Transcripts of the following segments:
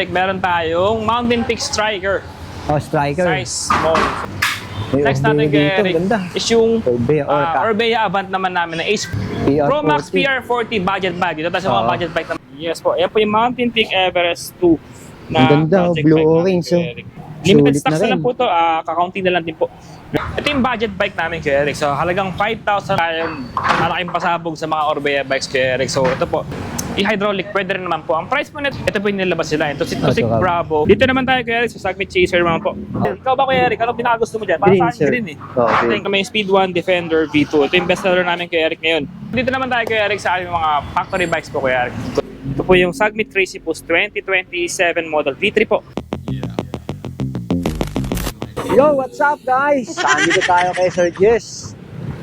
Meron tayong Mountain Peak Striker. Oh, striker. Size small. May Next natin dito, kay Eric ganda. is yung Orbea Orbea Avant naman namin na Ace Pro Max PR40 budget bag. Ito tayo sa mga budget bike naman. Yes po. Ayan po yung Mountain Peak Everest 2 na ang ganda, project blue bike orange. namin, Eric. Limited Sulit stocks na na lang po ito. Kakaunti na lang din po. Ito yung budget bike namin kay Eric. So halagang 5,000 tayong malaking pasabog sa mga Orbea bikes kay Eric. So ito po. I-hydraulic, pwede rin naman po. Ang price po nito, ito po yung nilabas sila. Ito si Tusik Bravo. Dito naman tayo kay Eric sa Sagmit Chaser naman po. Ikaw ba kay Eric? Anong pinakagusto mo dyan? Para Green, sa akin green eh. Okay. Ito yung Speed 1 Defender V2. Ito yung bestseller namin kay Eric ngayon. Dito naman tayo kay Eric sa aming mga factory bikes po kay Eric. Ito po yung Sagmit Crazy Push 2027 model V3 po. Yo, what's up guys? Dito tayo kay Sir Jess.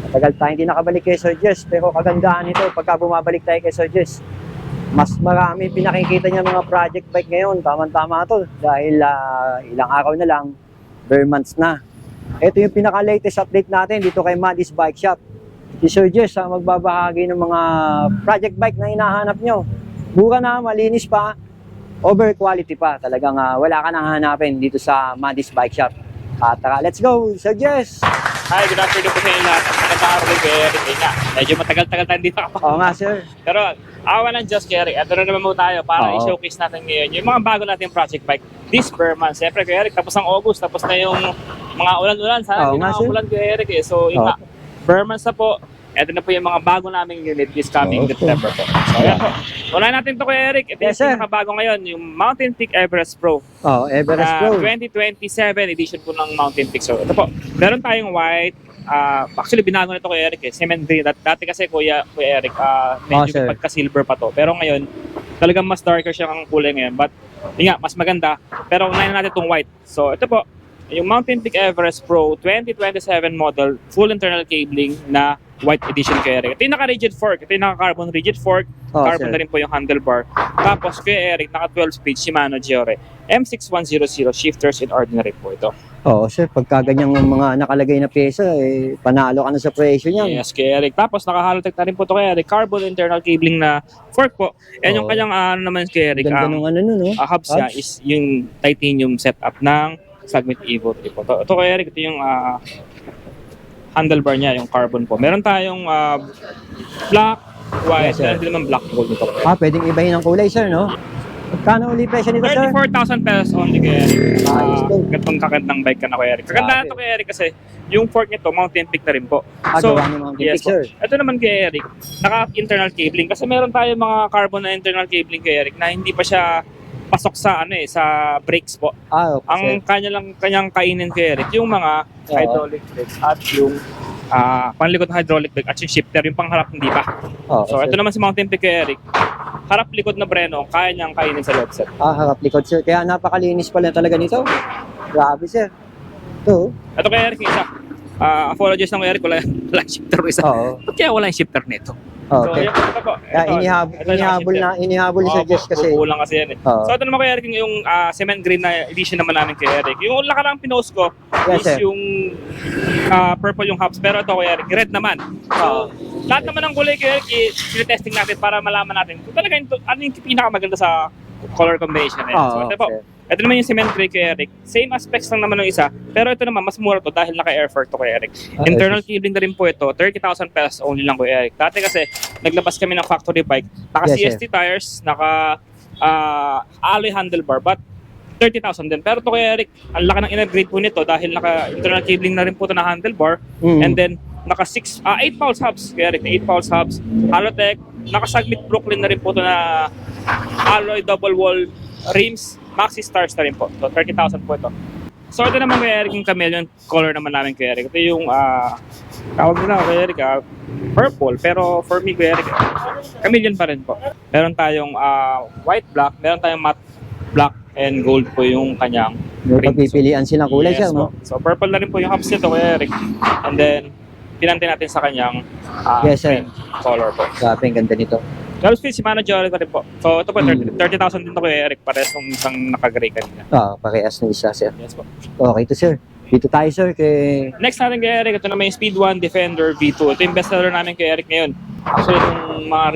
Matagal tayo hindi nakabalik kay Sir Jess, pero kagandahan nito pagka bumabalik tayo kay Sir Jess, mas marami pinakikita niya mga project bike ngayon. Tama-tama to dahil ilang araw na lang, bare months na. Ito yung pinaka-latest update natin dito kay Maddie's Bike Shop. Si Sir Jess ang magbabahagi ng mga project bike na hinahanap nyo. Mura na, malinis pa, over quality pa. Talagang wala ka nang hanapin dito sa Maddie's Bike Shop. Tara, let's go, Sir Jess! Hi, good afternoon po sa inyo lahat. Nagkakaroon kay Eric. Medyo matagal-tagal tayo dito. Oo nga, sir. Pero awa ng Diyos, Eric. Ito na naman mo tayo para i-showcase natin ngayon yung mga bago natin project bike this per month. Siyempre, kay Eric, tapos ang August, tapos na yung mga ulan-ulan. Sana hindi na ulan kay Eric eh. So, yun nga, per month na po. Ito na po yung mga bago naming unit this coming September po. So, ayan po. Unahin natin ito kay Eric. Ito yung pinakabago ngayon, yung Mountain Peak Everest Pro. Everest Pro. 2027 edition po ng Mountain Peak. So, ito po. Meron tayong white. Actually, binago nito kay Eric eh. Cement green. Dati kasi Kuya Eric, medyo pagka-silver pa to. Pero ngayon, talagang mas darker siya ang kulay ngayon. But, yun nga, mas maganda. Pero unahin natin itong white. So, ito po. Yung Mountain Peak Everest Pro 2027 model, full internal cabling na white edition kay Eric. Ito yung naka-rigid fork. Ito yung naka-carbon rigid fork. Carbon na rin po yung handlebar. Tapos kay Eric, naka 12-speed Shimano Giore M6100 shifters in ordinary po ito. Oo, sir. Pagka ganyang mga nakalagay na pyesa, panalo ka na sa presyo niyan. Yes, kay Eric. Tapos naka-halotech na rin po ito kay Eric. Carbon internal cabling na fork po. Yan yung kanyang naman kay Eric. Ganda nung hubs niya is yung titanium setup ng Sagmit Evo 3 po. Ito kay Eric, ito yung handlebar niya, yung carbon po. Meron tayong black, white, meron din naman black gold nito. Pwedeng ibahin ang kulay, sir, no? Magkano uli presyo nito, sir? 34,000 pesos only kay Eric. Gatong kakandang bike ka na kay Eric. Kagandahan ito kay Eric kasi yung fork nito, Mountain Peak na rin po. So, Mountain Peak, sir. Ito naman kay Eric, naka-internal cabling. Kasi meron tayong mga carbon na internal cabling kay Eric na hindi pa siya pasok sa sa brakes po. Okay. Ang kanyang kainin kay Eric, yung mga hydraulic brakes at yung panlikod na hydraulic brake at yung shifter, yung pangharap hindi pa. So ito naman si Mountain Peak kay Eric. Harap-likod na breno, kaya niyang kainin sa left set. Harap-likod, sir. Kaya napakalinis pala talaga nito. Grabe, sir. Ito. Ito kay Eric isa. Apologies ng Eric, wala shifter isa. Ba't kaya wala yung shifter nito? Okay. So, ito po. Inihabol ni Sir Jess kasi. Kulang kasi yan eh. So ito naman kay Eric yung cement green na edition naman namin kay Eric. Yung nakarang pinost ko is yung purple yung hubs. Pero ito kay Eric, red naman. So, lahat naman ng kulay kay Eric, i-testing natin para malaman natin kung talaga ano yung pinakamaganda sa color combination. So ito po. Ito naman yung cement gray kay Eric. Same aspects lang naman ng isa. Pero ito naman, mas mura to dahil naka-air fork to kay Eric. Internal cabling na rin po ito. 30,000 pesos only lang kay Eric. Dati kasi, naglabas kami ng factory bike. Naka-CST tires, naka-alloy handlebar. But 30,000 din. Pero to kay Eric, ang laki ng in-upgrade po nito dahil naka-internal cabling na rin po ito na handlebar. And then, naka 8 pulse hubs kay Eric. 8 pulse hubs. Halotech. Naka-Sagmit Brooklyn na rin po ito na alloy double wall rims. Maxi Stars na rin po. So, 30,000 po ito. So, ito naman kay Eric yung chameleon color naman namin kay Eric. Ito yung, tawag nila kay Eric, purple. Pero for me kay Eric, chameleon pa rin po. Meron tayong white black, meron tayong matte black and gold po yung kanyang ring. Pagpipilian silang kulay, sir, no? So, purple na rin po yung hubs nito kay Eric. And then, pinantin natin sa kanyang color po. Grabe, ang ganda nito. 12-speed Shimano Giore rin po. So ito po, 30,000 din to kay Eric. Pares nung isang naka-gray kanina. Parehas ng isa, sir. Yes po. Okay to, sir. Dito tayo, sir, kay... Next natin kay Eric, ito naman yung Speed 1 Defender V2. Ito yung bestseller namin kay Eric ngayon. Actually, nung mga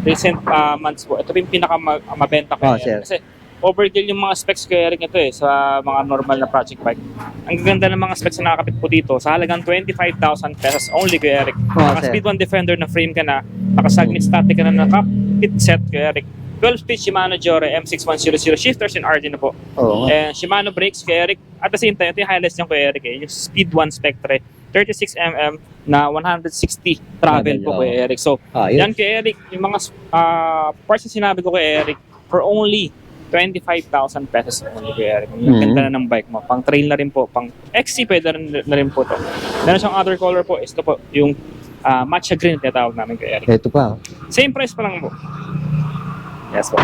recent months po, ito yung pinaka-mabenta kay Eric. Kasi overkill yung mga specs ko Eric ito sa mga normal na project bike. Ang ganda ng mga specs na nakakapit po dito sa halagang 25,000 pesos only ko Eric. Naka sir. Speed 1 Defender na frame ka na, naka-Sagnit static ka na, naka-pit set ko Eric. 12-speed Shimano Jore M6100 shifters and RD na po. Oo nga. And Shimano brakes kay Eric. At the same time, ito yung highlights niya kay Eric yung Speed 1 Spectre 36mm na 160 travel po kay Eric. So, yan kay Eric, yung mga parts na sinabi ko kay Eric for only 25,000 pesos only kay Eric. Ang ganda na ng bike mo. Pang trail na rin po, pang XC pwede na rin po to. Meron siyang other color po, ito po, yung matcha green na tawag namin kay Eric. Ito pa. Same price pa lang po. Yes po.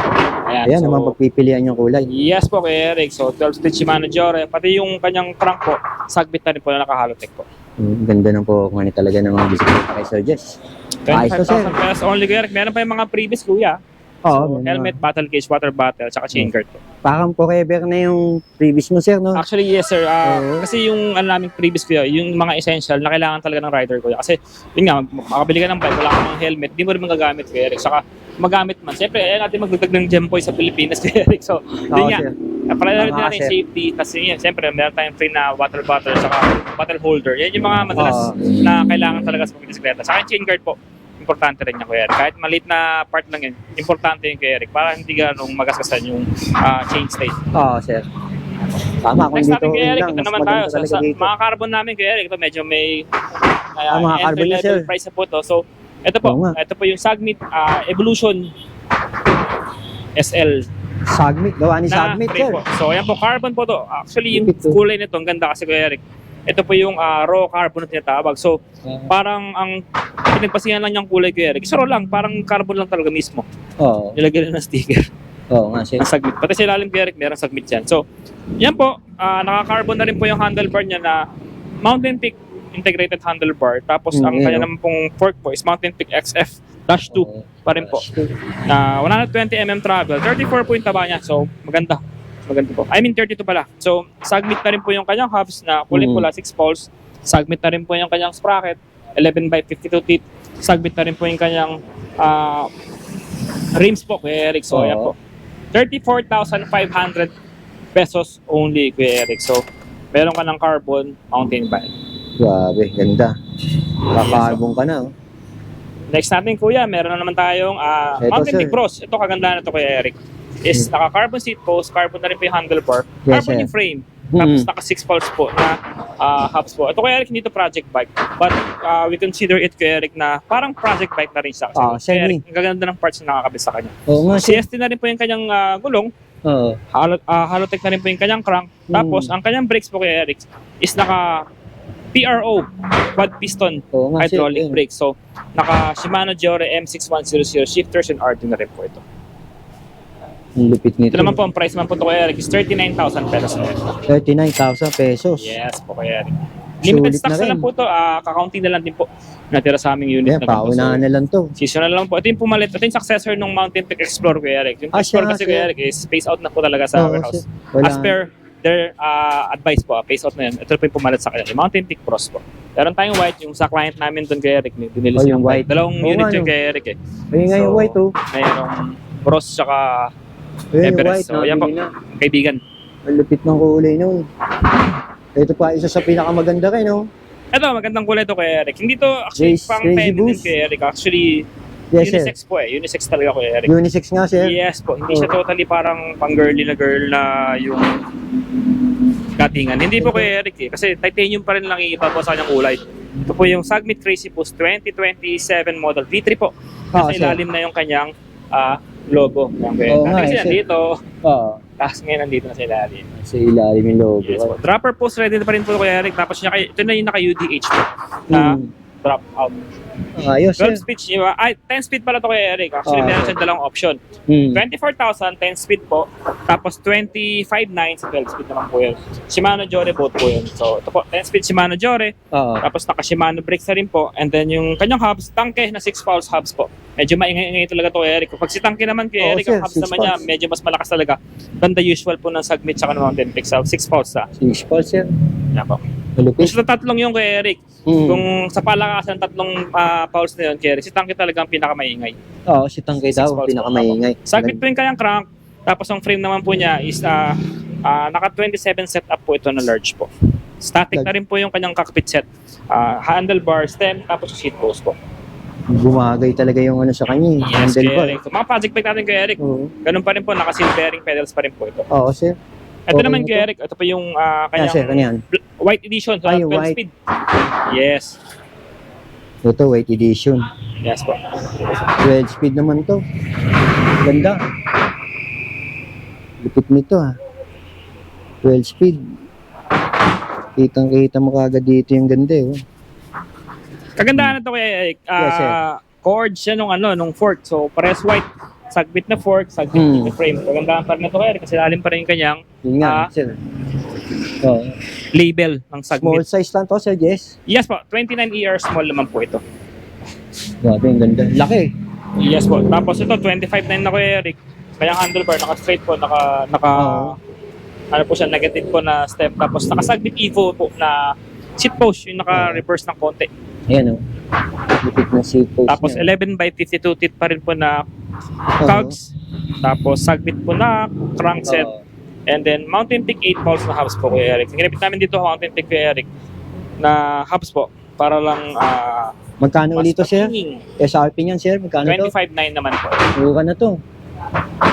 Ayan, naman pagpipilian yung kulay. Yes po kay Eric. So 12-speed Shimano Jore, pati yung kanyang crank po, Sagbit na rin po na naka-Halotech po. Ganda ng po kung ano talaga ng mga bisikleta kay Sir Jess. Ayos to, sir. 25,000 pesos only kay Eric. Meron pa yung mga previous kuya. Oo, So, helmet, battle cage, water bottle, tsaka chain guard po. parang forever na yung previous mo, sir, no? Actually, yes sir. Oo. Kasi yung naming previous kuya, yung mga essential na kailangan talaga ng rider kuya. Kasi yun nga, makabili ka ng bike, wala kang helmet, di mo rin magagamit kuya Eric. Saka magamit man. Siyempre, natin magdagdag ng Gempoy sa Pilipinas kuya Eric. So, yun nga. sir. Priority Tama ka, natin sir. safety. Kasi yun, siyempre, meron tayong free na water bottle, saka bottle holder. Yan yung mga madalas Oo. na kailangan talaga sa bisikleta. Saka yung chain guard po. Importante rin yan, Kuya Eric. Kahit maliit na part lang yun, importante yun, Kuya Eric. Para hindi ganong magaskasan yung chain state. Oo, sir. Tama, kung Next dito natin, Kuya Eric, lang, ito mas naman tayo. maganda talaga Sa dito. mga carbon namin, Kuya Eric, ito medyo may mga carbon na, entry-level sir. price na po to. So, ito po. Oo nga. Ito po yung Sagnit Evolution SL. Sagmit, gawa ni Na Sagmit, frame sir. po. So, ayan po, carbon po to. Actually, yung Lupit to. kulay nito, ang ganda kasi, Kuya Eric. Ito po yung raw carbon na tinatawag. So, parang ang pinagpasihan lang niyang kulay, Kuya Eric. Isa raw lang, parang carbon lang talaga mismo. Oo, Nilagyan lang ng sticker. oo nga, sir. Ang Sagnit. Pati sa ilalim, Kuya Eric, merong Sagnit yan. So, yan po, naka-carbon na rin po yung handlebar niya na Mountain Peak integrated handlebar. Tapos, ang yun, kanya oh. naman pong fork po is Mountain Peak XF-2 pa rin po. Na 120mm travel, 34 po yung taba niya. So, maganda. Maganda po. I mean, 32 pala. So, Sagnit na rin po yung kanyang hubs na kulay pula, 6 poles. Sagnit na rin po yung kanyang sprocket, 11x52 teeth. Sagnit na rin po yung kanyang rims po, Kuya Eric. So, Oo. ayan po. 34,500 pesos only, Kuya Eric. So, meron ka ng carbon mountain bike. Grabe, ganda. Kakarbon ka na, oh. Next natin, Kuya, meron na naman tayong Eto, Mountain sir. Peak Cross. Ito, kaganda na ito, Kuya Eric. Is naka-carbon seat post, carbon na rin po yung handlebar, Yes, carbon sir. yung frame, tapos naka-6 pulse po na hubs po. Ito, Kuya Eric, hindi to project bike. But we consider it, Kuya Eric, na parang project bike na rin siya. Kasi, Kuya semi. Eric, ang gaganda ng parts na nakakabit sa kanya. Oo nga, sir. CST na rin po yung kanyang gulong, Oo. Halotech na rin po yung kanyang crank. Tapos, ang kanyang brakes po, Kuya Eric, is naka PRO, quad piston Oo nga, sir. hydraulic brakes. So, naka Shimano Jore M6100 shifters and RD na rin po ito. Ang lupit nito. Ito naman po, ang price man po ito, Kuya Eric, is 39,000 pesos na ito. 39,000 pesos. Yes po, Kuya Eric. Limited Sulit stocks na na rin. lang po ito. Kakaunti na lang din po natira sa aming unit. Yan, na ganito. paunahan na lang to. So, seasonal lang po. Ito yung pumalit. Ito yung successor ng Mountain Peak Explorer, Kuya Eric. Yung Explorer siya, kasi, sir. Kuya Eric, is space out na po talaga sa Oo, warehouse. sir. Wala. As per their advice po, phase out na yun. Ito po yung pumalit sa kanya. Yung Mountain Peak Cross po. Meron tayong white, yung sa client namin doon, Kuya Eric. Dinili Oh, silang yung white. Dalawang Oo unit nga, yung no. Kuya Eric eh. Ayun nga yung So, white, oh. Mayroong Bros tsaka Ayun yung Everest. white, So, yan po. nabili na. kaibigan. Ang lupit ng kulay nun. Ito pa, isa sa pinakamaganda rin, oh. Ito, magandang kulay to, Kuya Eric. Hindi to actually Crazy pang feminine, Boost. Kuya Eric. Actually, Yes, sir. unisex po eh. Unisex talaga, Kuya Eric. Unisex nga, sir. Yes po, hindi siya totally parang pang girly na girl na yung katingan. Hindi po Kuya Eric eh, kasi titanium pa rin lang iiba po sa kanyang kulay. Ito po yung Sagnit Crazy Boost 2027 model V3 po. Nasa sir. ilalim na yung kanyang logo. Yan, Kuya. Oo nga, Kasi sir. nandito, Oo. tapos ngayon nandito na sa ilalim. Sa ilalim yung logo. Yes po. Dropper post ready na pa rin po Kuya Eric. Tapos ito na yung naka-UDH po na drop out. Ayos, sir. 12 speed, 10 speed pala to Kuya Eric. Actually, Oo. meron siyang dalawang option. 24,000, 10 speed po. Tapos 25,900 sa 12 speed naman po yun. Shimano Jore both po yun. So, ito po, 10 speed Shimano Jore. Oo. Tapos naka-Shimano brakes na rin po. And then yung kanyang hubs, tangke na 6 pulse hubs po. Medyo maingay-ingay talaga to Kuya Eric. Pag si tangke naman Kuya Oo, Eric, sir, ang hubs 6 naman niya, pulse. medyo mas malakas talaga than the usual po ng Sagnit tsaka ng Mountain Peak. So, 6 pulse ha. 6 pulse, sir. Yan po. Malupit. Gusto tatlong yung Kuya Eric. Kung sa palakasan tatlong pulse na yun, Kuya Eric, si tangke talaga ang pinakamaingay. Oo, si Tangkay daw, 6 pulse. pinakamaingay. Sagnit po yung kanyang crank, Tapos ang frame naman po niya is naka 27 setup po ito na large po. Static na rin po yung kanyang cockpit set. Handlebar, stem, tapos seat post po. Bumagay talaga yung ano sa kanya. Yes, Kuya Handlebar. Eric. So, mga project bike natin, Kuya Eric. Oo. Ganun pa rin po, naka-seal bearing pedals pa rin po ito. Oo, sir. Ito Okay naman, na Kuya to. Eric, ito pa yung Yan, sir, ano yan? white edition, so Yung 12 white. speed. Yes. Ito, white edition. Yes po. 12 speed naman to. Ganda. Lupit nito ha. 12 speed. Kitang-kita mo kagad dito yung ganda eh. Oh. Kagandahan na to, Kuya Eric. Yes, sir. Chord siya nung fork. So, pares white. Sagbit na fork, sagbit na frame. Kagandahan pa rin na to, Kuya Eric, kasi lalim pa rin yung kanyang Yun nga, sir. Oh. label ng Small sagbit. size lang to, sir Jess. Yes po, 29ER small naman po ito. Grabe, yung ganda. Laki. Yes po. Tapos ito, 25.9 na, Kuya Eric. Kaya handlebar, naka-straight po, Oo. ano po siya, negative po na step. Tapos nakasagbit Evo po na seat post, yung naka-reverse ng konti. Ayan o. Lupit na seat post Tapos niya. 11x52 teeth pa rin po na Oo. cogs. Tapos sagbit po na crankset. Oo. And then Mountain Peak 8 pounds na hubs po, Kuya Eric. Ginamit namin dito Mountain Peak, Kuya Eric, na hubs po para lang Magkano mas ulit to, sir? matinging. SRP niyan, sir? Magkano to? 25.9 naman po. Mura na to.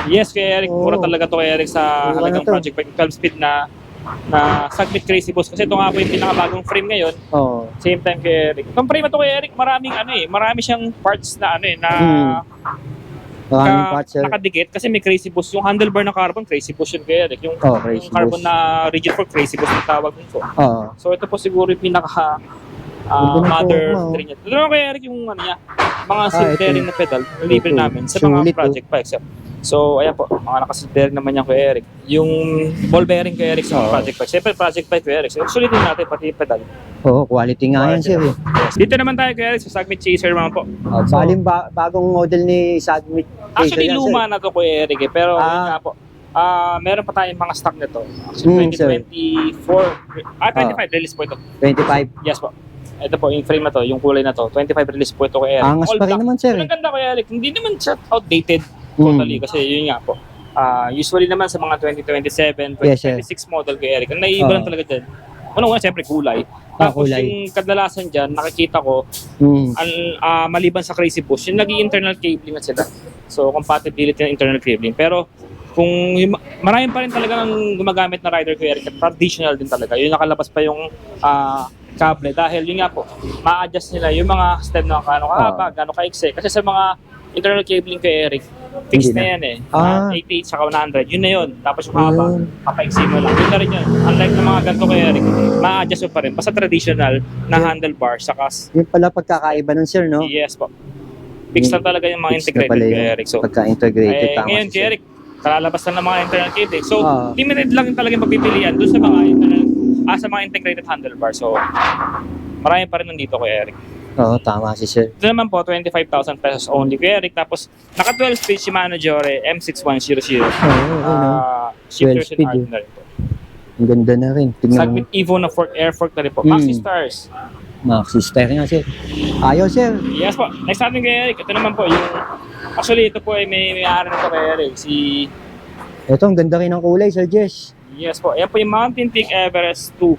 Yes, Kuya Eric. Oo. Mura talaga to, Kuya Eric, sa Mura halagang na to. project bike 12 speed na Sagbit Crazy Boss. Kasi ito nga po yung pinakabagong frame ngayon. Oo. Same time, Kuya Eric. Itong frame na to, Kuya Eric, marami siyang parts na Maraming parts, sir. nakadikit kasi may Crazy Boss. Yung handlebar ng carbon, Crazy Boss yun, Kuya Eric. Yung Crazy carbon Boss. na rigid fork, Crazy Boss yung tawag nito. Oo. So ito po siguro yung pinaka Ganda ng mother fork mo. tree niya. Ito naman, Kuya Eric, yung ano niya, mga ito. silvering na pedal, libre Ito. namin sa mga Sulit, project bikes. So, ayan po, mga nakasilvering naman yan, Kuya Eric. Yung ball bearing, Kuya Eric, sa mga project bike. Siyempre, project bike, Kuya Eric. So, sulitin natin pati yung pedal. Oo, quality nga yan, sir. Eh. Yes. Dito naman tayo, Kuya Eric, sa Sagmit Chaser naman po. Baling bagong model ni Sagmit. Actually, yan, sir. luma na to, Kuya Eric, eh. Pero, yun nga po, meron pa tayong mga stock nito. Actually, Sir. 2024, 25 release po ito. 25. Yes po. Ito po, yung frame na to, yung kulay na to, 25 release po ito, Kuya Eric. Angas All pa rin black. naman, sir. Ang ganda, Kuya Eric. Hindi naman siya outdated totally kasi yun nga po. Usually naman sa mga 2027, 2026 Yes, sir. model, Kuya Eric, ang naiiba lang talaga dyan. Unang-una, siyempre kulay. Tapos kulay. yung kadalasan dyan, nakikita ko, Mm. maliban sa Crazy Push, yung nag-internal cabling na sila. So, compatibility ng internal cabling. Pero, kung maraming pa rin talaga ng gumagamit na rider, Kuya Eric, traditional din talaga. Yung nakalabas pa yung kable. Dahil yun nga po, ma-adjust nila yung mga stem na kano kahaba, gano'ng kaiksi. Kasi sa mga internal cabling, Kuya Eric, fixed Hindi na na. yan eh. Ah. 88 saka 100, yun na yun. Tapos yung haba, Yun. kapaiksi mo lang. Yun na rin yun. Unlike ng mga ganito, Kuya Eric, ma-adjust mo pa rin. Basta traditional na handlebar, saka Yun pala pagkakaiba nun, sir, no? yes po. Fixed lang talaga yung mga Fixed na integrated, pala Kuya yun. Eric. So, Pagka-integrated, tama ngayon, si Kuya sir. Eric, kalalabas na ng mga internal cabling. So, Ah. limited lang talaga yung pagpipilian doon sa mga internal, sa mga integrated handlebar. So, marami pa rin nandito, Kuya Eric. Oo, tama si sir. Ito naman po, 25,000 pesos only, Kuya Eric. Tapos, naka 12 speed Shimano Jore M6100. Oo, no? Shifters 12 speed, and eh. na rin po. Ang ganda na rin. Tignan mo. Sagbit Evo na fork, air fork na rin po. Maxi Mm. Stars. Maxi Star nga, sir. Ayaw, sir. Yes po. Next natin, Kuya Eric. Ito naman po, yung... Actually, ito po ay may-ari nito, Kuya Eric. Ito, ang ganda rin ng kulay, sir Jess. Yes po. Yan po yung Mountain Peak Everest 2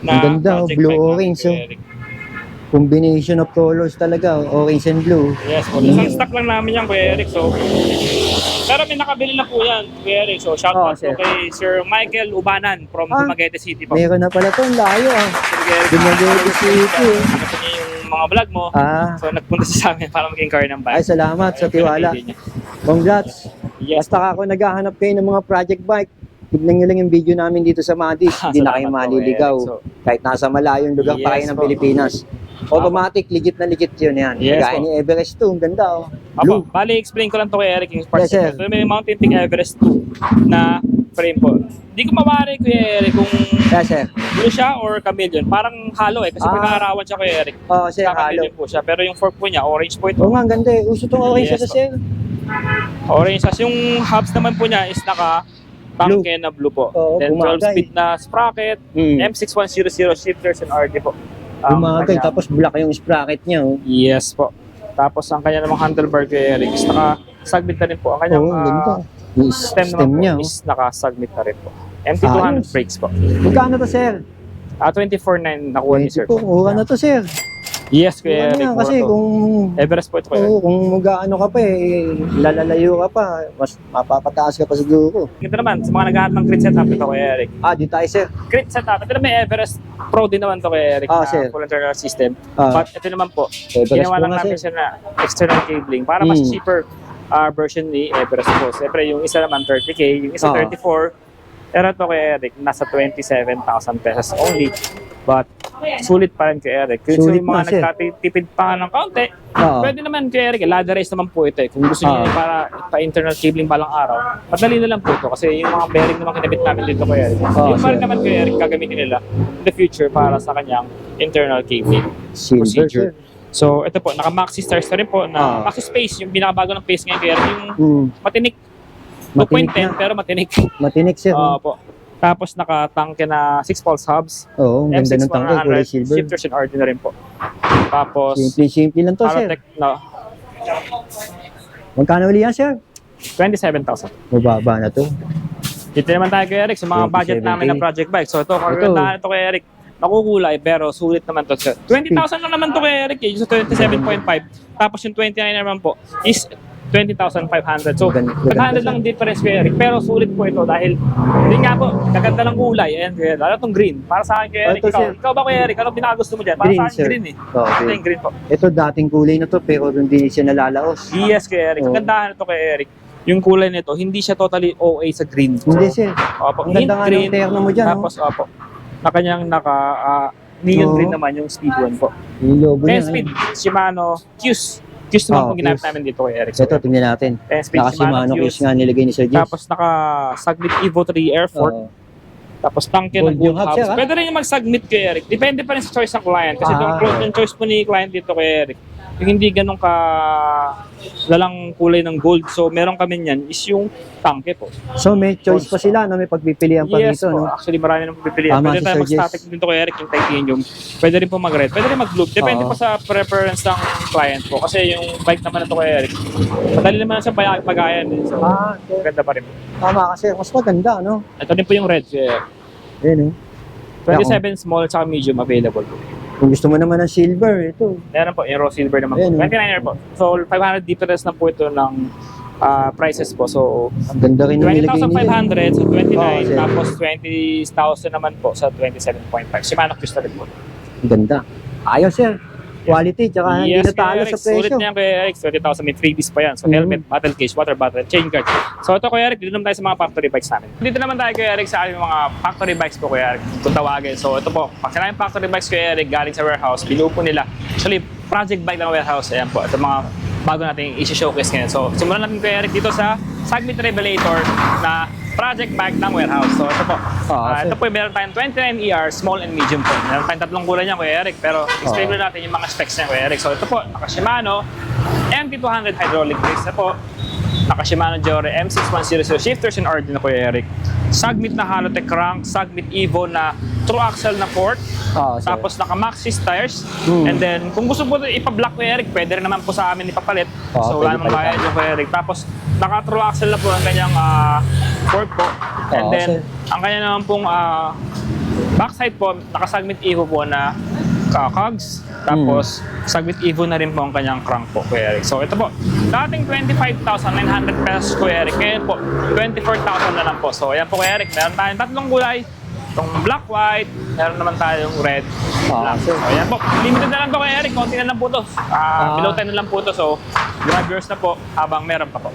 na Ang ganda, project blue bike natin, orange, Kuya oh. Eric. Combination of colors talaga, orange and blue. Yes po. Isang stock lang namin yan, Kuya Eric. So, pero may nakabili na po yan, Kuya Eric. So, shout out sir. po kay Sir Michael Ubanan from Dumaguete City po. Meron na pala to, ang layo ah. Kuya Eric, Dumaguete City, eh. Gusto niya yung mga vlog mo. So, nagpunta siya sa amin para maging car ng bike. Ay, salamat sa tiwala. Congrats. Yes. Basta ako naghahanap kayo ng mga project bike, tignan nyo lang yung video namin dito sa Madis. Hindi na kayo Salamat po, maliligaw. Kuya Eric. So, Kahit nasa malayong lugar pa kayo Yes ng po. Pilipinas. Automatic, legit na legit yun yan. Yes Gaya po. ni Everest 2, ang ganda oh. Apo, bali explain ko lang to, Kuya Eric, yung parts. Yes, sir. So, may Mountain Peak Everest 2 na frame po. Hindi ko mawari, Kuya Eric, kung Yes, sir. blue siya or chameleon. Parang halo eh, kasi pag-aarawan siya, Kuya Eric. Oo, sir, halo. Chameleon po siya. Pero yung fork po niya, orange po ito. Oo nga, ang ganda eh. Uso tong orange Yes, sa sir. Orange. As yung hubs naman po niya is naka Blue. tangke na blue po. Oo, Then 12 bumagay. speed na sprocket, M6100 shifters and RD po. Bumagay, kanya- tapos black yung sprocket niya oh. Yes po. Tapos ang kanya namang handlebar, Kuya Eric is naka sagbit na rin po. Ang kanyang Oo, ang ganda. Yung Stem stem naman niya, po oh. is naka-submit na rin po. MT200 Ayos. brakes po. Magkano to, sir? 24.9 nakuha ni sir. 20 po, mura na to, sir. Yes, Mura Kuya Eric. na, mura kasi to. kung Everest po ito, Kuya Eric. Oo, kung mag-ano ka pa lalalayo ka pa, mas mapapataas ka pa siguro. Ito naman, sa mga naghahanap ng crit setup, ito Kuya Eric. Di tayo, sir. Crit setup, ito na may Everest Pro din naman to Kuya Eric, na sir. full internal system. Ah. But ito naman po, Everest ginawa Pro lang nga, namin sir. siya na external cabling para mas Mm. cheaper version ni Everest Pro. Siyempre, yung isa naman 30K, yung isa Ah. 34. Pero ito Kuya Eric, nasa 27,000 pesos only. But sulit pa rin Kuya Eric. Kung Sulit yung mga na, sir. nagtatipid pa ng kaunti, Oo. pwede naman Kuya Eric, ladder race naman po ito eh. Kung gusto niyo para pa-internal cabling balang araw, madali na lang po ito. Kasi yung mga bearing naman kinabit namin dito Kuya Eric. Yung pa rin sir. naman Kuya Eric, gagamitin nila in the future para sa kanyang internal cabling Silver, procedure. sir. So ito po, naka-maxi stars na rin po na maxi space, yung pinakabago ng pace ngayon Kuya Eric, yung matinik. Matinik 2.10 na. pero matinik. Matinik, sir. Po. Tapos naka-tangke na 6 pulse hubs. Oo, ang ganda ng tangke, kulay 100 silver. shifters and RD na rin po. Tapos Simple lang to, sir. Paratec na Magkano uli yan, sir? 27,000. Mababa na to. Dito naman tayo kay Eric sa mga budget 27K. namin na project bike. So ito, kagandahan ito kay Eric. Nakukulay pero sulit naman to. 20,000 lang naman to kay Eric. Yung sa 27.5. Tapos yung 29 naman po is 20,500. So, Ganda 500 lang difference kay Eric. Pero sulit po ito dahil hindi nga po, kaganda ng kulay. Ayan, kaya lalo itong green. Para sa akin kay Eric. Ito, sir. Ikaw ba kay Eric? Anong pinakagusto mo dyan? Para Green, sa akin sir. green eh. Oo, Ito green. yung green po. Ito dating kulay na to, pero hindi siya nalalaos. Yes kay Eric. Oh. Kagandahan ito kay Eric. Yung kulay nito, hindi siya totally OA sa green. Hindi, sir. Opo, Ang ganda nga ng terno mo dyan. Tapos, opo, na kanyang neon Oo. green naman yung speed 1 po. Yung logo 10 niya. speed, Shimano, Qs. Qs naman Oo, po ginamit Qs. namin dito kay Eric. Ito, tingnan natin. 10 speed, Naka Shimano Qs. case nga nilagay ni Sir Jess. Tapos naka-Sagmit Evo 3 Airfort. Oo. Tapos tangke ng Gold gold yung hub, hubs. sir, ha? Pwede rin yung mag-submit kay Eric. Depende pa rin sa choice ng client. Kasi yung choice po ni client dito kay Eric, yung hindi ganun ka lalang kulay ng gold. So meron kami niyan is yung tangke po. So may choice pa sila, no? May pagpipilian pa Yes dito, po. no? Actually marami nang pipilian. Tama Pwede si tayo Sir mag-static Jess. dito kay Eric yung titanium. Pwede rin po mag-red. Pwede rin mag-blue. Depende Oo. po sa preference ng client po. Kasi yung bike naman na to kay Eric, madali naman siya pagayan. So, Okay. ganda pa rin. Tama kasi, mas maganda, no? Ito din po yung red. Ayan, no? 27 small at medium available po. Kung gusto mo naman ng silver, ito. Meron po, yung raw silver naman Ayan, po. oh. 29er po. So, 500 difference na po ito ng prices po. So, Ang ganda rin ng nilagay nila. 20,500 sa 29, Oo, sir. tapos 20,000 naman po sa 27.5. Shimano Qs na rin po. Ang ganda. Ayos, sir. Quality, tsaka hindi natalo Eric, sa presyo. sulit niya kay Eric, 20,000 may freebies pa yan. So, helmet, battle case, water bottle, chain guard. So, ito kay Eric, dito naman tayo sa mga factory bikes namin. Dito naman tayo kay Eric sa aming mga factory bikes po kay Eric, kung tawagin. So, ito po, pag sinayang factory bikes kay Eric, galing sa warehouse, binuo po nila. Actually, project bike ng warehouse, ayan po. Ito mga bago natin i-showcase ngayon. So, simulan natin kay Eric dito sa Sagmit Revelator na project bike ng warehouse. So, ito po. Sir. Ito po, meron tayong 29ER, small and medium po. Meron tayong tatlong kulay niya, Kuya Eric. Pero, explain ko natin yung mga specs niya, Kuya Eric. So, ito po, naka-Shimano MT200 hydraulic brakes na po. Naka-Shimano Jore M6100 shifters and RD na, Kuya Eric. Sagmit na Halotech crank, Sagmit Evo na true axle na port. Sir. Tapos naka-Maxxis tires. And then, kung gusto po ipa-block Kuya Eric, pwede rin naman po sa amin ipapalit. So, wala pwede namang bayad palitan. yung Kuya Eric. Tapos, naka-true axle na po ang kanyang port po. And then, sir. ang kanya naman pong backside po, naka-Sagmit Evo po na cogs. Tapos, Sagmit Evo na rin po ang kanyang crank po, Kuya Eric. So, ito po, dating 25,900 pesos, Kuya Eric. Ngayon po, 24,000 na lang po. So, ayan po, Kuya Eric. Meron tayong tatlong kulay. Itong black, white. Meron naman tayong red. Black. sir. So, ayan po. Limited na lang to, Kuya Eric. Konti na lang po to. Below 10 na lang po to. So, grab yours na po habang meron pa po.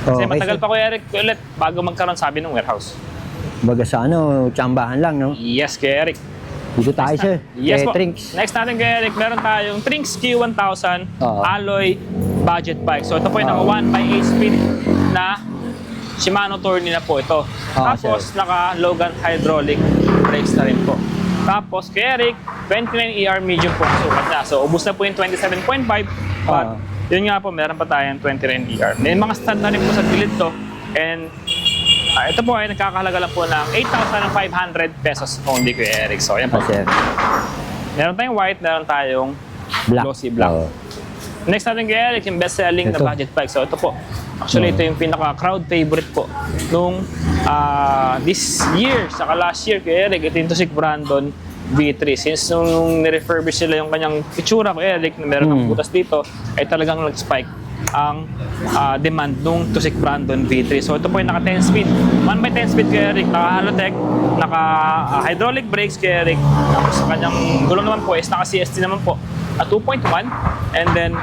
Kasi matagal pa, Kuya Eric, ulit bago magkaroon sabi ng warehouse. Baga sa tsambahan lang, no? Yes, Kuya Eric. Dito tayo, sir. Yes po. Trinks. Next natin kay Eric, meron tayong Trinks Q1000 Oo. alloy budget bike. So ito po yung naka 1/8 speed na Shimano Tourney na po ito. Tapos naka Logan hydraulic brakes na rin po. Tapos kay Eric, 29ER medium po ang sukat na. So ubus na po yung 27.5. But yun nga po, meron pa tayong 29ER. May mga stand na rin po sa gilid to. And ito po ay nagkakahalaga lang po ng 8,500 pesos only, Kuya Eric. So, ayan po. Sir. Meron tayong white, meron tayong Black. glossy black. Next natin kay Eric, yung best-selling na Ito. budget bike. So ito po, actually ito yung pinaka-crowd favorite po nung this year, saka last year kay Eric. Ito yung Tusik Brandon V3. Since nung nirefurbish sila yung kanyang itsura kay Eric, na meron ng butas dito, ay talagang nag-spike ang demand nung Tusik Brandon V3. So ito po yung naka 10 speed. 1x10 speed kay Eric, naka Halotech, naka hydraulic brakes kay Eric. Tapos sa kanyang gulong naman po is naka CST naman po. 2.1, and then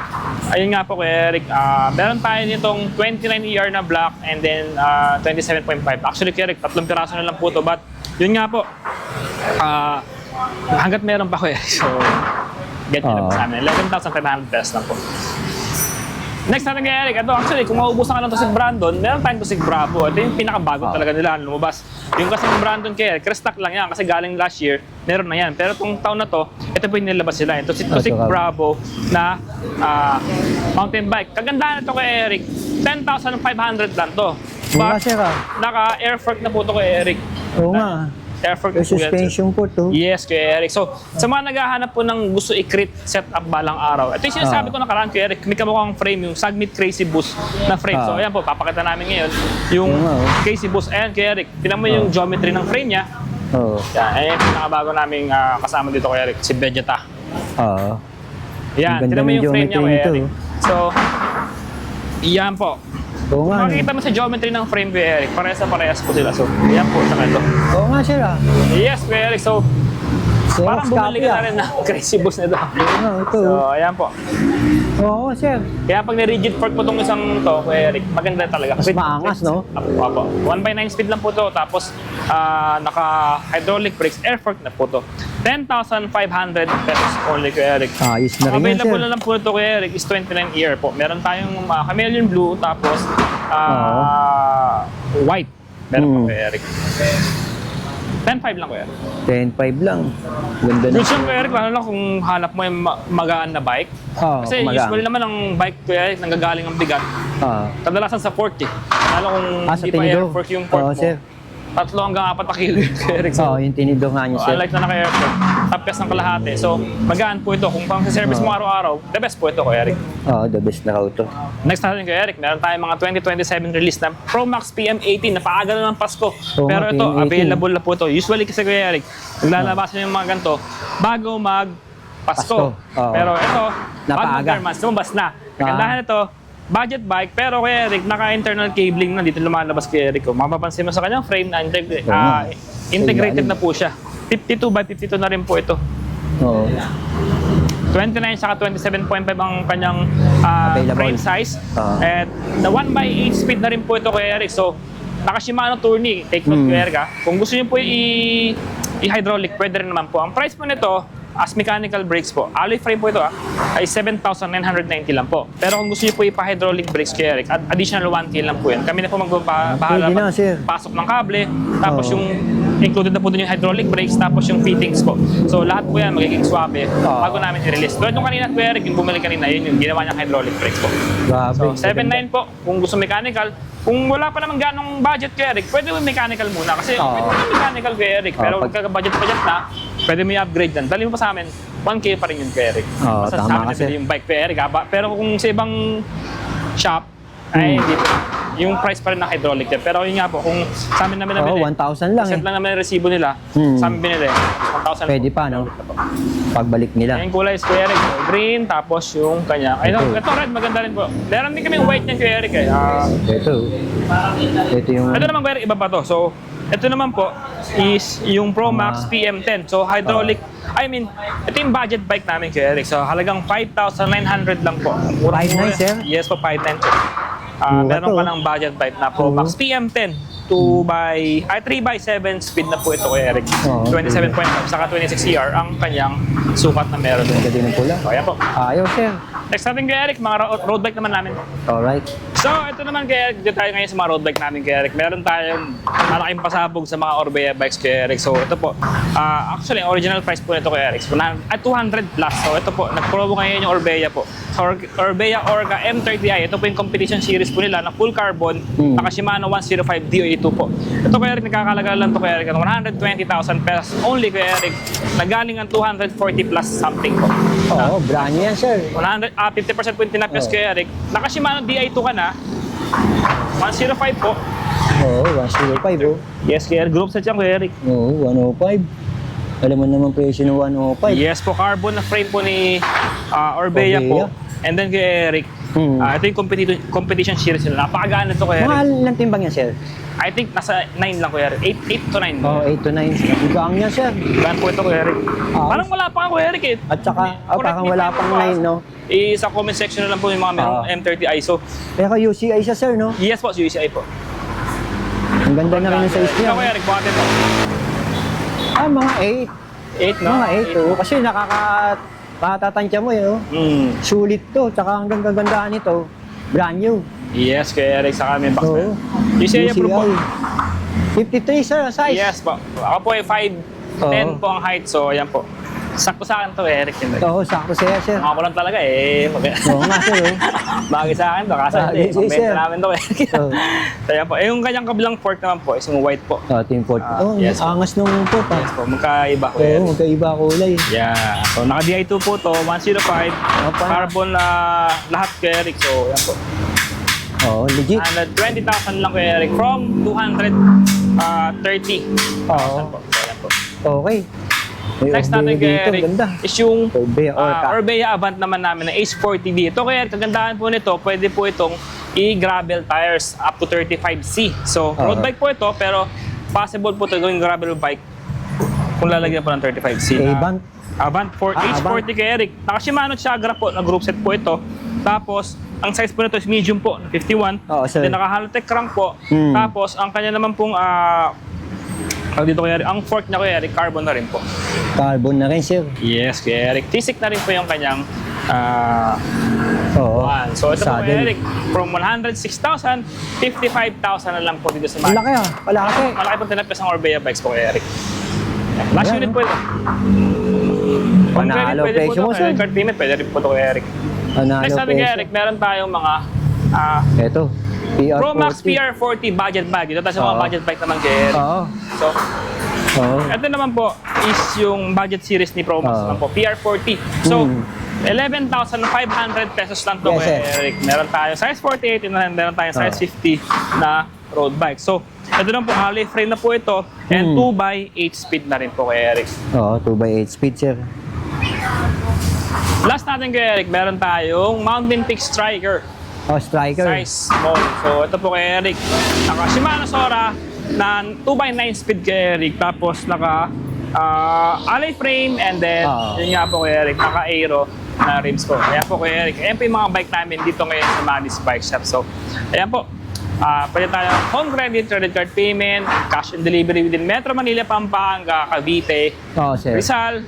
ayun nga po kay Eric, meron tayo nitong 29ER na black and then 27.5. Actually kay Eric, 3 piraso na lang po to, but yun nga po, hanggat meron pa kay Eric, so get nyo na po sa amin. 11,500 pesos lang po. Next natin kay Eric, ito actually, kung maubusan ka ng Tusik Brandon, meron tayong Tusik Bravo. Ito yung pinakabago talaga nila lumabas. Yung kasi yung Brandon kay Eric, restock lang yan kasi galing last year, meron na yan. Pero itong taon na to, ito po yung nilabas sila. Ito si Tusik Bravo na mountain bike. Kagandahan ito kay Eric, 10,500 lang to. Oo nga, But sir. naka-air fork na po ito kay Eric. Oo nga. Air fork na May po yan, sir. suspension po to. Yes, Kuya Eric. So, sa mga naghahanap po ng gusto i-crit setup balang araw, ito yung sinasabi ko nakaraan, Kuya Eric, may kamukhang frame, yung Sagmit Crazy Boost na frame. So, ayan po, papakita namin ngayon yung Crazy Boost. Ayan, Kuya Eric, tinan mo yung geometry ng frame niya. Oo. Yan, ayan, pinakabago naming kasama dito, Kuya Eric, si Vegeta. Oo. Yan, Ang ganda tinan mo ng yung frame niya, geometry Kuya nito. Eric. So, yan po. Oo nga. Makikita mo sa geometry ng frame, Kuya Eric, parehas na parehas po sila. So, yan po, saka ito. Oo nga, sir. Yes, Kuya Eric. So, parang bumili ka na rin ng Crazy Boost nito. Oo nga, ito. So, ayan po. Oo, sir. Kaya pag ni-rigid fork po itong isang to, Kuya Eric, maganda talaga. Mas maangas, no? Apo. 1x9 speed lang po to. Tapos, naka-hydraulic brakes, air fork na po to. 10,500 pesos only, Kuya Eric. Ayos na Ang rin yan, available sir. na lang po ito, Kuya Eric, is 29ER po. Meron tayong chameleon blue, tapos white. Meron po, Kuya Eric. 10,500 lang, Kuya Eric. 10.5 lang. Ganda na. Good siya, Kuya Eric, lalo lang kung hanap mo yung magaan na bike. Oo, Kasi kumagaan. usually naman ang bike, Kuya Eric, nanggagaling ang bigat. Kadalasan sa fork eh. Lalo kung Sa hindi pa air tinidor. fork yung fork Oo, mo. sir. 3 hanggang 4 na kilo yung Kuya Eric. Oo, yung tinidor nga niyo, So, sir. unlike na naka-air fork, tapos ng kalahati. So, magaan po ito. Kung pang service mo araw-araw, the best po ito, Kuya Eric. Oo, the best na raw to. Next natin, Kuya Eric, meron tayong mga 2027 release na Pro Max PM18 na paaga na ng Pasko. Pero ito, PM18. available na po ito. Usually kasi, Kuya Eric, naglalabasan yung mga ganito bago Pasko. Pasko. Oo. Pero ito, bago Napaaga. mag-months, lumabas na. Kagandahan ito, budget bike, pero Kuya Eric, naka-internal cabling na dito lumalabas, Kuya Eric. Kung mapapansin mo sa kanyang frame na integrated na po siya. 52x52 na rin po ito. Oo. 29 saka 27.5 ang kanyang Available. frame size. At the 1x8 speed na rin po ito, Kuya Eric. So, naka Shimano Tourney. Take note, Kuya Eric. Kung gusto niyo po i-hydraulic, pwede rin naman po. Ang price po nito, as mechanical brakes po, alloy frame po ito ay 7,990 lang po. Pero kung gusto niyo po ipa-hydraulic brakes, Kuya Eric, at additional 1K lang po yan. Kami na po magbabahala Pwede na, sir. pasok ng kable, tapos yung included na po dun yung hydraulic brakes, tapos yung fittings po. So lahat po yan magiging swabe bago namin i-release. Tulad yung kanina, Kuya Eric, yung bumili kanina, yun yung ginawa niyang hydraulic brakes po. Grabe. So 7.9 po, kung gusto mechanical. Kung wala pa naman ganong budget, Kuya Eric, pwede mo mechanical muna. Kasi pwede mo mechanical, Kuya Eric. Pero Pag- budget na, pwede mo i-upgrade yan. Dali mo pa sa amin, 1K pa rin yun, Kuya Eric. Basta tama sa amin kasi. nabili yung bike, Kuya Eric. Pero kung sa ibang shop, ay hindi po. Yung price pa rin ng hydraulic yan. Pero yun nga po, kung sa amin namin Oo, nabili, 1,000 lang set eh. lang naman yung resibo nila, sa amin binili, 1,000 Pwede pa, no? Pagbalik nila. yung kulay is Kuya Eric, green, tapos yung kanya. Ay, ito red, maganda rin po. Meron din kami white niyan, Kuya Eric. Ito. Ito yung... Ito naman, Kuya Eric, iba pa to. So, ito naman po is yung Pro Max PM10. So, hydraulic, ito yung budget bike namin, Kuya Eric. So, halagang 5,900 lang po. 5,900, sir? Yes po, 5,900. Meron to. pa ng budget bike na Pro Max PM10. 3x7 speed na po ito, Kuya Eric. 27.5 saka 26ER ang kanyang sukat na meron. Ganda din ng pula. So, ayan po. Ayaw, sir. Next natin, Kuya Eric, mga road bike naman namin. Alright. So, ito naman, Kuya Eric, dito tayo ngayon sa mga road bike namin, Kuya Eric. Meron tayong malaking pasabog sa mga Orbea bikes, Kuya Eric. So, ito po. Actually, ang original price po nito, Kuya Eric, 200 plus. So, ito po. Nag-promo ngayon yung Orbea po. Orbea Orga M30i. Ito po yung competition series po nila na full carbon. Naka Shimano 105 DOE2 po. Ito, Kuya Eric, nagkakalaga lang ito, Kuya Eric. 120,000 pesos only, Kuya Eric. Nagaling ang 240 plus something po. Oo, brand new yan, sir. 50% po yung tinapos Oo. kay Eric. Naka Shimano Di2 ka na. 105 po. Oo, 105, oh. Yes, kay Eric. Group set yan kay Eric. Oo, 105. Alam mo naman presyo ng 105. Yes po, carbon na frame po ni Orbea po. And then kay Eric, ito yung competition series nila. Napakagana ito kay Eric. Mga ilang timbang yan, sir? I think nasa 9 lang kay Eric. 8 to 9. Oo, 8 to 9. Bigang niya, sir. Gan po ito kay Eric. Ah. Parang wala pa kay Eric eh. At saka, parang wala pang 9, no? Sa comment section na lang po yung mga merong M30 ISO. Pero UCI siya, sir, no? Yes po, UCI po. Ang ganda na rin ng size niya. Ito kay Eric, bakit ito? Mga 8. 8 no? Mga 8, oh. Kasi nakakatansya mo, eh, oh. Sulit to. Tsaka hanggang kagandahan nito, brand new. Yes, kay Eric sa kami box Oo. na. UCI approve po. 53, sir, ang size. Yes po. Ako po ay 5'10 po ang height. So, ayan po. Sakto sa akin to, Eric. Oo, sakto siya, sir. Mga ko lang talaga eh. Oo nga, sir, oh. Bagay sa akin to. Kasi Bagay, hindi. Magbenta sir. namin to, Eric. Oo. Kaya po. Yung kanyang kabilang fork naman po is yung white po. Team Ford. Yes, po. Angas nung port, ah. Yes po. Magkaiba ko, Oo, Eric. magkaiba kulay. Yeah. So, naka-DI2 po to. 105. Carbon na lahat kay Eric. So, ayan po. Oo, legit. 20,000 lang kay Eric. From 230. Oo. Po. So, ayan po. Okay. May Next Orbea natin kay dito, Eric ganda. is yung Orbea Orca. Orbea Avant naman namin na Ace 40D. Ito kaya kagandahan po nito, pwede po itong i-gravel tires up to 35C. So, road bike po ito, pero possible po ito gawing gravel bike kung lalagyan po ng 35C. Avant. Avant for Ace Avant. 40 kay Eric. Naka Shimano Chagra po na group set po ito. Tapos, ang size po nito is medium po, 51. Oo, sir. Then naka Halotech crank po. Tapos, ang kanya naman pong dito kay Eric, ang fork niya kay Eric, carbon na rin po. Carbon na rin, sir. Yes, kay Eric. T-stick na rin po yung kanyang Oo. one. So ito po kay Saddle. Eric, from 106,000, 55,000 na lang po dito sa Ang laki, ah. Malaki. Malaki pong tinapos ng Orbea bikes po kay Eric. Last Ayan, unit no? po ito. Pag Panalo credit, pwede po presyo ito. mo, sir. Credit card payment, pwede rin po ito kay Eric. Panalo Next natin kay peso. Eric, meron tayong mga Ito. PR40. Pro Max PR40 budget bike. Ito tayo sa mga Oo. budget bike naman kay Eric. Oo. So, Oo. ito naman po is yung budget series ni Pro Max naman po, PR40. So, 11,500 pesos lang to Yes, kay sir. Eric. Meron tayo size 48 and meron tayo size 50 na road bike. So, ito na po, alloy frame na po ito and 2x8 speed na rin po kay Eric. Oo, 2x8 speed, sir. Last natin kay Eric, meron tayong Mountain Peak Striker. Oh, striker. Size small. So, ito po kay Eric. Naka Shimano Sora na 2x9 speed kay Eric. Tapos naka alloy frame and then yun nga po kay Eric, naka aero na rims po. Ayan po kay Eric. Ayan po yung mga bike namin dito ngayon sa Manny's Bike Shop. So, ayan po. Pwede tayo home credit card payment, cash and delivery within Metro Manila, Pampanga, Cavite, Oo, sir. Rizal,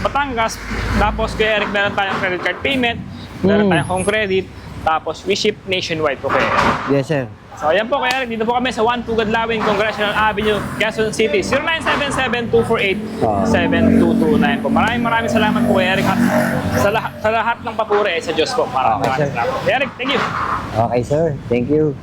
Batangas. Tapos kay Eric, meron tayong credit card payment, meron tayong home credit, tapos we ship nationwide po kay Eric. Yes, sir. So ayan po kay Eric, dito po kami sa 1 Pugad Lawin, Congressional Avenue, Quezon City, 0977-248-7229 po. Maraming salamat po kay Eric at sa lahat ng papuri ay sa Diyos po. Maraming Okay, sir. salamat. Eric, thank you. Okay, sir. Thank you.